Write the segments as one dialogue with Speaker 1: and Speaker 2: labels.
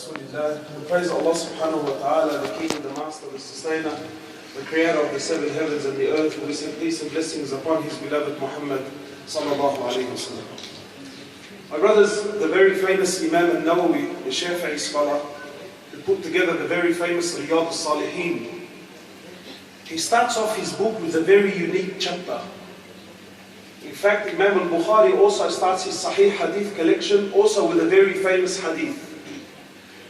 Speaker 1: Rasulillah. We praise Allah subhanahu wa ta'ala, the King, the Master, the Sustainer, the Creator of the seven heavens and the earth, who we send peace and blessings upon His beloved Muhammad sallallahu alayhi wa sallam. My brothers, the very famous Imam al-Nawawi, the Shafi'i scholar, who put together the very famous Riyadh al-Salihin, he starts off his book with a very unique chapter. In fact, Imam al-Bukhari also starts his Sahih Hadith collection also with a very famous hadith.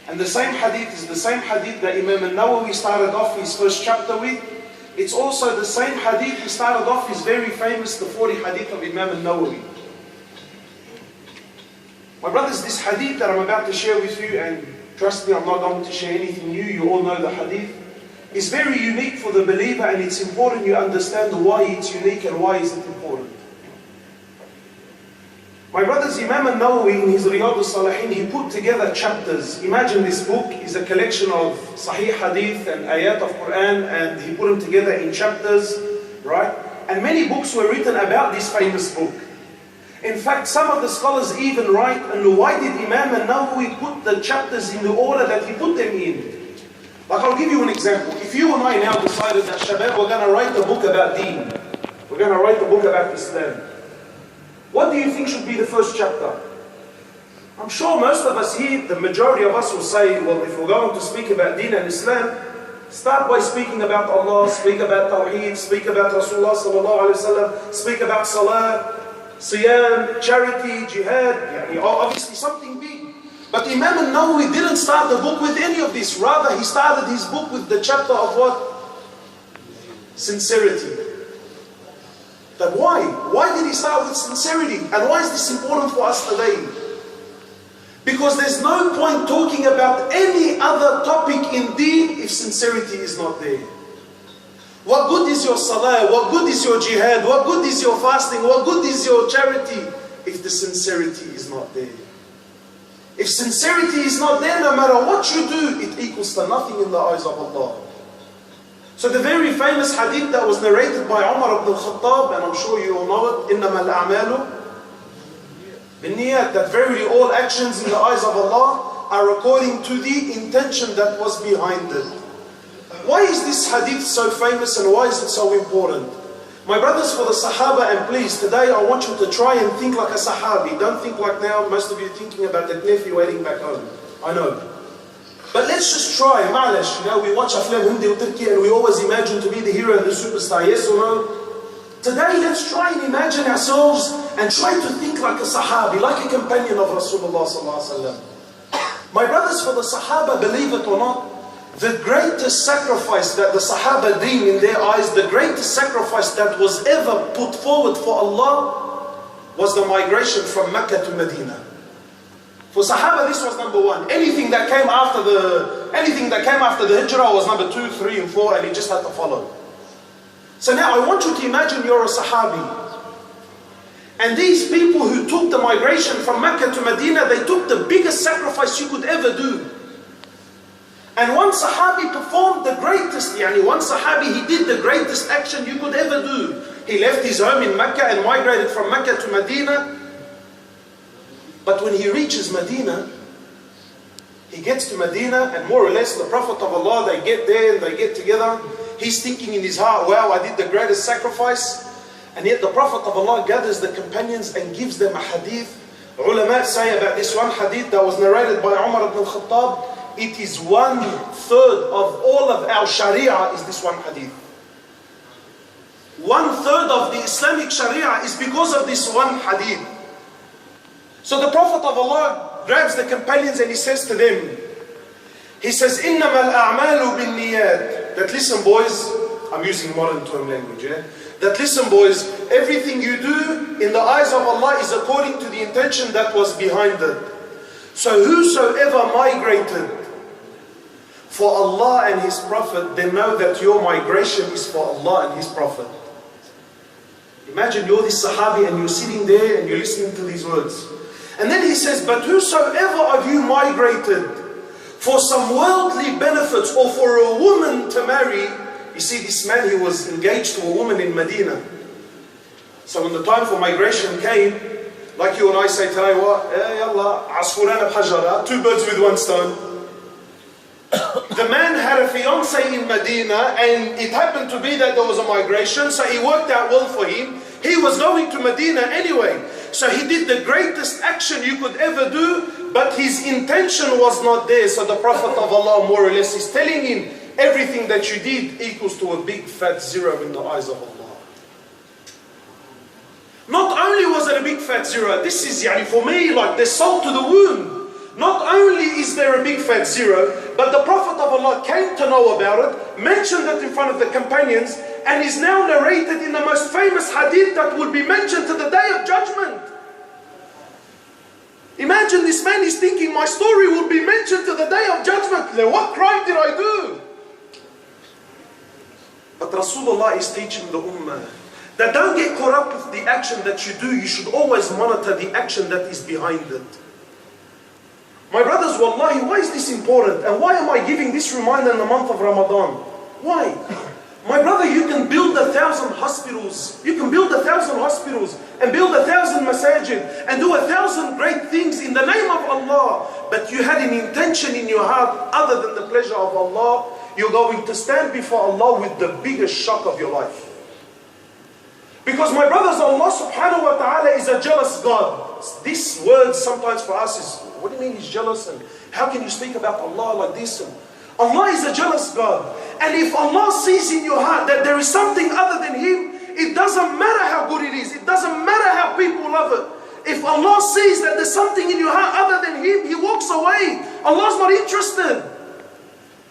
Speaker 1: And the same hadith is the same hadith that Imam al-Nawawi started off his first chapter with. It's also the same hadith he started off his very famous, the 40 hadith of Imam al-Nawawi. My brothers, this hadith that I'm about to share with you, and trust me, I'm not going to share anything new, you all know the hadith, is very unique for the believer, and it's important you understand why it's unique and why is it important. My brothers, Imam al-Nawawi in his Riyadh al-Salihin, he put together chapters. Imagine this book is a collection of Sahih Hadith and ayat of Quran, and he put them together in chapters, right? And many books were written about this famous book. In fact, some of the scholars even write, and why did Imam al-Nawawi put the chapters in the order that he put them in? Like, I'll give you an example. If you and I now decided that, Shabab, we're going to write a book about deen, we're going to write a book about Islam, what do you think should be the first chapter? I'm sure most of us here, the majority of us will say, well, if we're going to speak about deen and Islam, start by speaking about Allah, speak about Tawheed, speak about Rasulullah sallallahu alayhi wa sallam, speak about Salah, Siyam, charity, Jihad, obviously something big. But Imam al-Nawawi didn't start the book with any of this. Rather, he started his book with the chapter of what? Sincerity. But why? Why did he start with sincerity? And why is this important for us today? Because there's no point talking about any other topic in deen if sincerity is not there. What good is your salah? What good is your jihad? What good is your fasting? What good is your charity if the sincerity is not there? If sincerity is not there, no matter what you do, it equals to nothing in the eyes of Allah. So the very famous hadith that was narrated by Umar ibn al-Khattab, and I'm sure you all know it, إِنَّمَا الْأَعْمَالُ بِالنِّيَّاتِ, that verily all actions in the eyes of Allah are according to the intention that was behind it. Why is this hadith so famous and why is it so important? My brothers, for the Sahaba, and please, today I want you to try and think like a Sahabi. Don't think like now most of you thinking about that nephew waiting back home. I know. But let's just try, ma'alash, we watch Aflam Hindi or Turkey and we always imagine to be the hero and the superstar, yes or no? Today let's try and imagine ourselves and try to think like a Sahabi, like a companion of Rasulullah sallallahu alaihi wasallam. My brothers, for the Sahaba, believe it or not, the greatest sacrifice that the Sahaba deem in their eyes, the greatest sacrifice that was ever put forward for Allah was the migration from Mecca to Medina. For Sahaba, this was number one. Anything that came after the Hijrah was number 2, 3, and 4, and he just had to follow. So now I want you to imagine you're a Sahabi. And these people who took the migration from Mecca to Medina, they took the biggest sacrifice you could ever do. And one Sahabi performed the greatest, one Sahabi, he did the greatest action you could ever do. He left his home in Mecca and migrated from Mecca to Medina. But when he reaches Medina, he gets to Medina, and more or less the Prophet of Allah, they get there and they get together. He's thinking in his heart, wow, I did the greatest sacrifice. And yet the Prophet of Allah gathers the companions and gives them a hadith. Ulama say about this one hadith that was narrated by Umar ibn al-Khattab, it is 1/3 of all of our Sharia is this one hadith. 1/3 of the Islamic Sharia is because of this one hadith. So the Prophet of Allah grabs the companions and he says to them, he says, إِنَّمَا الْأَعْمَالُ بِالنِّيَّاتِ, that listen boys, I'm using modern term language, that listen boys, everything you do in the eyes of Allah is according to the intention that was behind it. So whosoever migrated for Allah and His Prophet, then know that your migration is for Allah and His Prophet. Imagine you're this Sahabi and you're sitting there and you're listening to these words. And then he says, but whosoever of you migrated for some worldly benefits or for a woman to marry, you see this man, he was engaged to a woman in Medina. So when the time for migration came, like you and I say today, what? Yallah, asfurana bhajara, 2 birds with 1 stone. The man had a fiancée in Medina, and it happened to be that there was a migration, so it worked out well for him. He was going to Medina anyway, so he did the greatest action you could ever do, but his intention was not there. So the Prophet of Allah more or less is telling him, everything that you did equals to a big fat zero in the eyes of Allah. Not only was it a big fat zero, this is for me like the salt to the wound. Not only is there a big fat zero, but the Prophet of Allah came to know about it, mentioned it in front of the companions, and is now narrated in the most famous hadith that will be mentioned to the Day of Judgment. Imagine this man is thinking, my story will be mentioned to the Day of Judgment. What crime did I do? But Rasulullah is teaching the Ummah that don't get caught up with the action that you do. You should always monitor the action that is behind it. My brothers, wallahi, why is this important? And why am I giving this reminder in the month of Ramadan? Why? My brother, you can build 1,000 hospitals. You can build 1,000 hospitals and build 1,000 masajid and do 1,000 great things in the name of Allah. But you had an intention in your heart other than the pleasure of Allah. You're going to stand before Allah with the biggest shock of your life. Because my brothers, Allah subhanahu wa ta'ala is a jealous God. This word sometimes for us is, what do you mean he's jealous? And how can you speak about Allah like this? And Allah is a jealous God. And if Allah sees in your heart that there is something other than Him, it doesn't matter how good it is. It doesn't matter how people love it. If Allah sees that there's something in your heart other than Him, He walks away. Allah's not interested.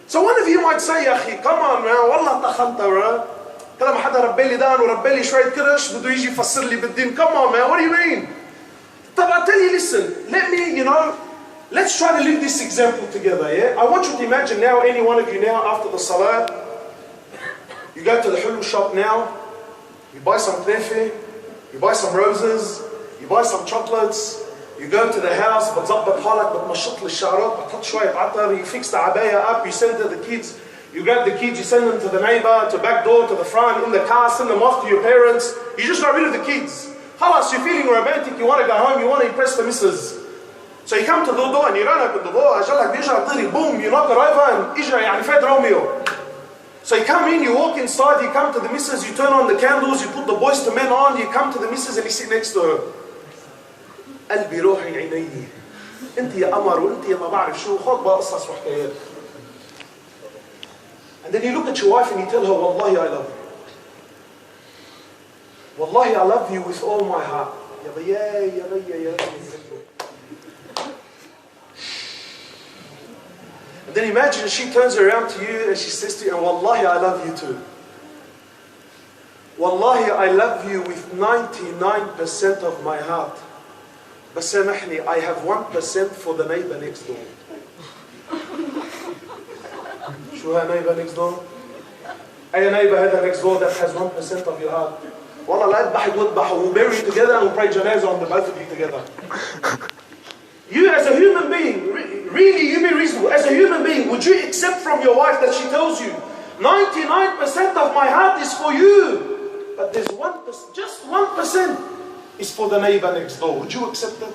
Speaker 1: So one of you might say, يا أخي, come on man, والله تخنت bro. كلام حدا ربي لي دان وربي لي شوية كرش بده يجي يفسر لي بالدين. Come on man, what do you mean? But I tell you, listen, let's try to live this example together, yeah? I want you to imagine now, any one of you now, after the salah, you go to the hulu shop now, you buy some trefe, you buy some roses, you buy some chocolates, you go to the house, بتظبط حالك, بتمشط لي الشعرات, بتحط شوية عطر, you fix the abaya up, you send it to the kids, you grab the kids, you send them to the neighbor, to back door, to the front, in the car, send them off to your parents, you just got rid of the kids. Halas, you're feeling romantic, you want to go home, you want to impress the missus. So you come to the door and you don't open the door, أجلك بيجي عطيري, boom, you knock it over and إجا فات Romeo. So you come in, you walk inside, you come to the missus, you turn on the candles, you put the boys to men on, you come to the missus and you sit next to her. قلبي روحي عيني انت يا قمر وانت يا ما بعرف شو خذ بقى قصص وحكايات. And then you look at your wife and you tell her, Wallahi I love you. Wallahi I love you with all my heart. Ya baya, ya baya, ya baya. And then imagine she turns around to you and she says to you, and Wallahi I love you too. Wallahi I love you with 99% of my heart. But سامحني, I have 1% for the neighbor next door. شو ها neighbor next door? أي neighbor هذا next door that has 1% of your heart? والله لا اذبح واذبح, we'll bury you together and we'll pray janazah on the both of you together. You as a human being, really you be reasonable, as a human being, would you accept from your wife that she tells you, 99% of my heart is for you, but there's 1%, just 1% is for the neighbor next door. Would you accept it?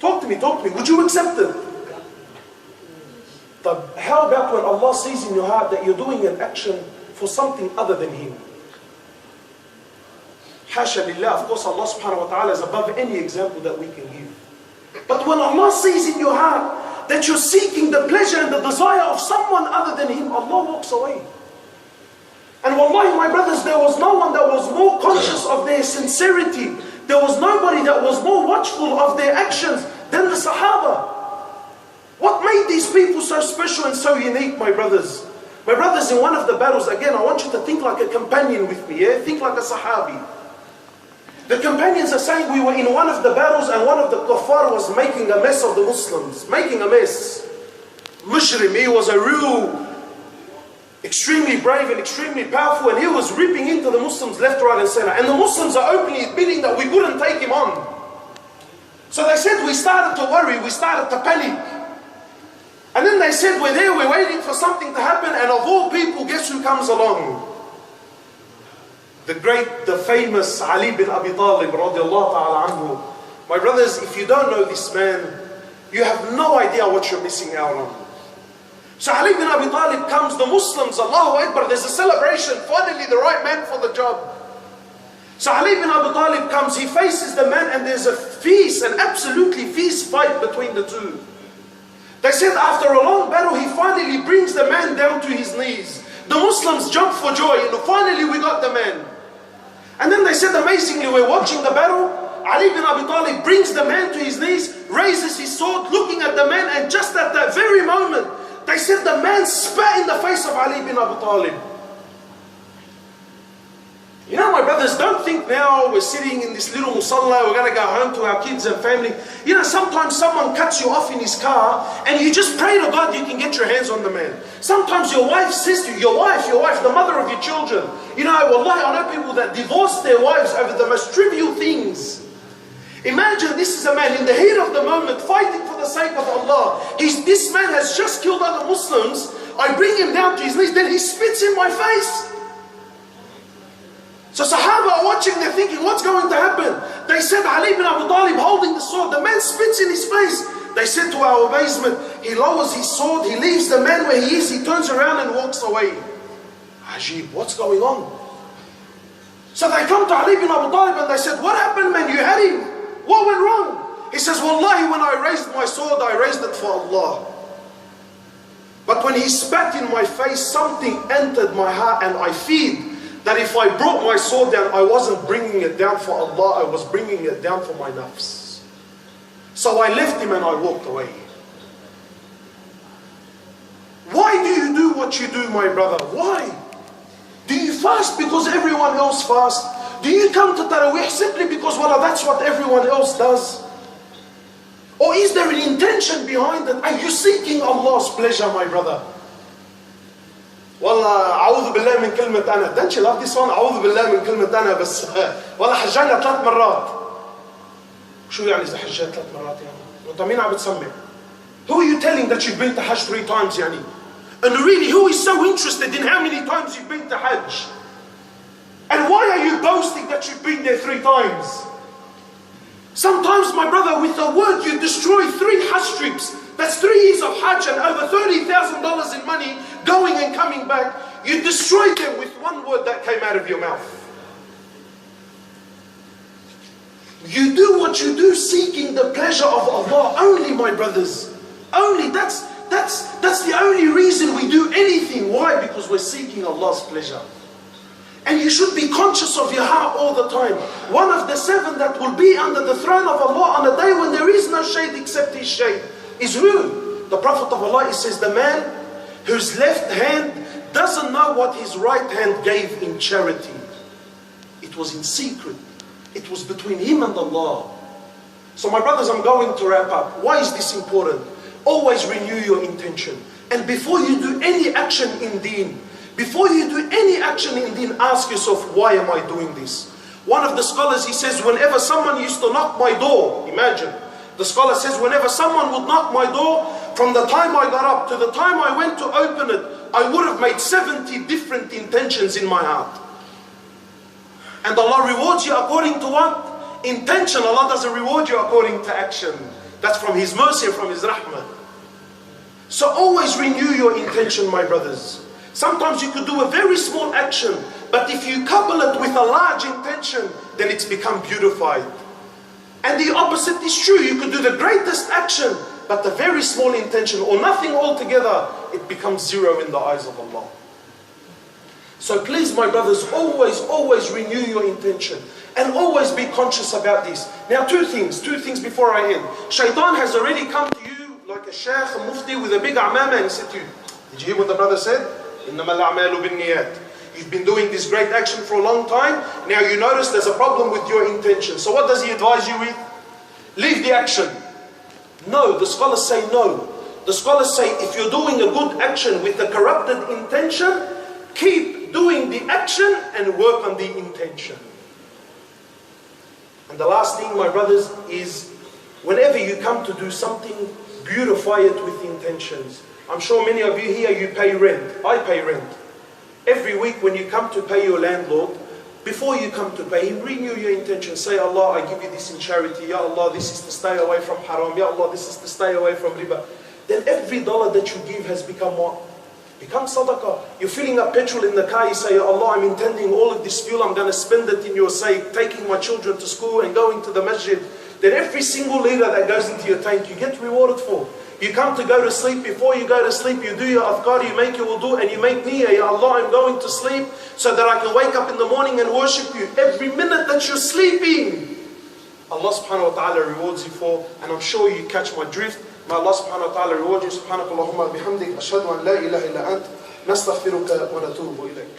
Speaker 1: Talk to me, would you accept it? But how about when Allah sees in your heart that you're doing an action for something other than Him? Hasha lillah, of course Allah subhanahu wa ta'ala is above any example that we can give. But when Allah sees in your heart that you're seeking the pleasure and the desire of someone other than Him, Allah walks away. And wallahi my brothers, there was no one that was more conscious of their sincerity. There was nobody that was more watchful of their actions than the Sahaba. What made these people so special and so unique, my brothers? My brothers, in one of the battles, again I want you to think like a companion with me, yeah? Think like a Sahabi. The companions are saying we were in one of the battles and one of the kuffar was making a mess of the Muslims. Making a mess. Mushrim, he was a real, extremely brave and extremely powerful, and he was ripping into the Muslims left, right and center. And the Muslims are openly admitting that we couldn't take him on. So they said we started to worry, we started to panic. And then they said we're there, we're waiting for something to happen, and of all people, guess who comes along? The famous Ali bin Abi Talib radiallahu ta'ala anhu. My brothers, if you don't know this man, you have no idea what you're missing out on. So Ali bin Abi Talib comes, the Muslims, Allahu Akbar, there's a celebration, finally the right man for the job. So Ali bin Abi Talib comes, he faces the man, and there's a fierce, an absolutely fierce fight between the two. They said after a long battle, he finally brings the man down to his knees. The Muslims jump for joy, finally we got the man. And then they said, amazingly, we're watching the battle, Ali bin Abi Talib brings the man to his knees, raises his sword, looking at the man, and just at that very moment, they said the man spat in the face of Ali bin Abi Talib. You know, my brothers, don't think now we're sitting in this little musalla, we're going to go home to our kids and family. You know, sometimes someone cuts you off in his car and you just pray to God you can get your hands on the man. Sometimes your wife says to you, your wife, the mother of your children. You know, wallahi, I know people that divorce their wives over the most trivial things. Imagine this is a man in the heat of the moment fighting for the sake of Allah. This man has just killed other Muslims. I bring him down to his knees, then he spits in my face. So Sahaba are watching, they're thinking, what's going to happen? They said, Ali bin Abi Talib holding the sword, the man spits in his face. They said to our amazement, he lowers his sword, he leaves the man where he is, he turns around and walks away. Ajib, what's going on? So they come to Ali bin Abi Talib and they said, what happened, man? You had him. What went wrong? He says, wallahi, when I raised my sword, I raised it for Allah. But when he spat in my face, something entered my heart, and I feared that if I brought my sword down, I wasn't bringing it down for Allah, I was bringing it down for my nafs. So I left him and I walked away. Why do you do what you do, my brother? Why? Do you fast because everyone else fasts? Do you come to Taraweeh simply because, well, that's what everyone else does? Or is there an intention behind it? Are you seeking Allah's pleasure, my brother? والله أعوذ بالله من كلمة أنا. Don't you love this one? أعوذ بالله من كلمة أنا. بس والله حجينا 3 مرات. شو يعني إذا حجيت 3 مرات يعني؟ وأنت مين عم بتسمع؟ Who are you telling that you've been to Hajj 3 times يعني? And really, who is so interested in how many times you've been to Hajj? And why are you boasting that you've been there 3 times? Sometimes, my brother, with a word you destroy 3 Hajj trips. That's 3 years of Hajj and over $30,000 in money going and coming back. You destroyed them with 1 word that came out of your mouth. You do what you do seeking the pleasure of Allah only, my brothers. Only. That's the only reason we do anything. Why? Because we're seeking Allah's pleasure. And you should be conscious of your heart all the time. One of the 7 that will be under the throne of Allah on a day when there is no shade except His shade is who? The Prophet of Allah, he says, the man whose left hand doesn't know what his right hand gave in charity. It was in secret. It was between him and Allah. So my brothers, I'm going to wrap up. Why is this important? Always renew your intention. And before you do any action in deen, ask yourself, why am I doing this? One of the scholars, he says, whenever someone used to knock my door, imagine, the scholar says, whenever someone would knock my door, from the time I got up to the time I went to open it, I would have made 70 different intentions in my heart. And Allah rewards you according to what? Intention. Allah doesn't reward you according to action. That's from His mercy and from His rahmah. So always renew your intention, my brothers. Sometimes you could do a very small action, but if you couple it with a large intention, then it's become beautified. And the opposite is true. You could do the greatest action, but the very small intention or nothing altogether, it becomes 0 in the eyes of Allah. So please, my brothers, always renew your intention and always be conscious about this. Now, two things before I end. Shaitan has already come to you like a sheikh, a mufti with a big amama, and he said to you, did you hear what the brother said? إِنَّمَا الْأَعْمَالُ بِالنِّيَّاتِ. You've been doing this great action for a long time. Now you notice there's a problem with your intention. So what does he advise you with? Leave the action. No, the scholars say no. The scholars say if you're doing a good action with a corrupted intention, keep doing the action and work on the intention. And the last thing, my brothers, is whenever you come to do something, beautify it with intentions. I'm sure many of you here, you pay rent. I pay rent. Every week when you come to pay your landlord, Before you come to pay, renew your intention. Say, Allah, I give you this in charity. Ya Allah, this is to stay away from haram. Ya Allah, this is to stay away from riba. Then every dollar that you give has become what? Become sadaqah. You're filling up petrol in the car, you say, Ya Allah, I'm intending all of this fuel, I'm going to spend it in your sake, taking my children to school and going to the masjid. Then every single liter that goes into your tank, you get rewarded for. You come to go to sleep, before you go to sleep, you do your adhkar, you make your wudu, and you make niyyah, Ya Allah, I'm going to sleep so that I can wake up in the morning and worship you. Every minute that you're sleeping, Allah subhanahu wa ta'ala rewards you for, and I'm sure you catch my drift. May Allah subhanahu wa ta'ala reward you. Subhanakallahumma bihamdik. Ashhadu an la ilaha illa ant. Nastaghfiruka wa natubu ilayk.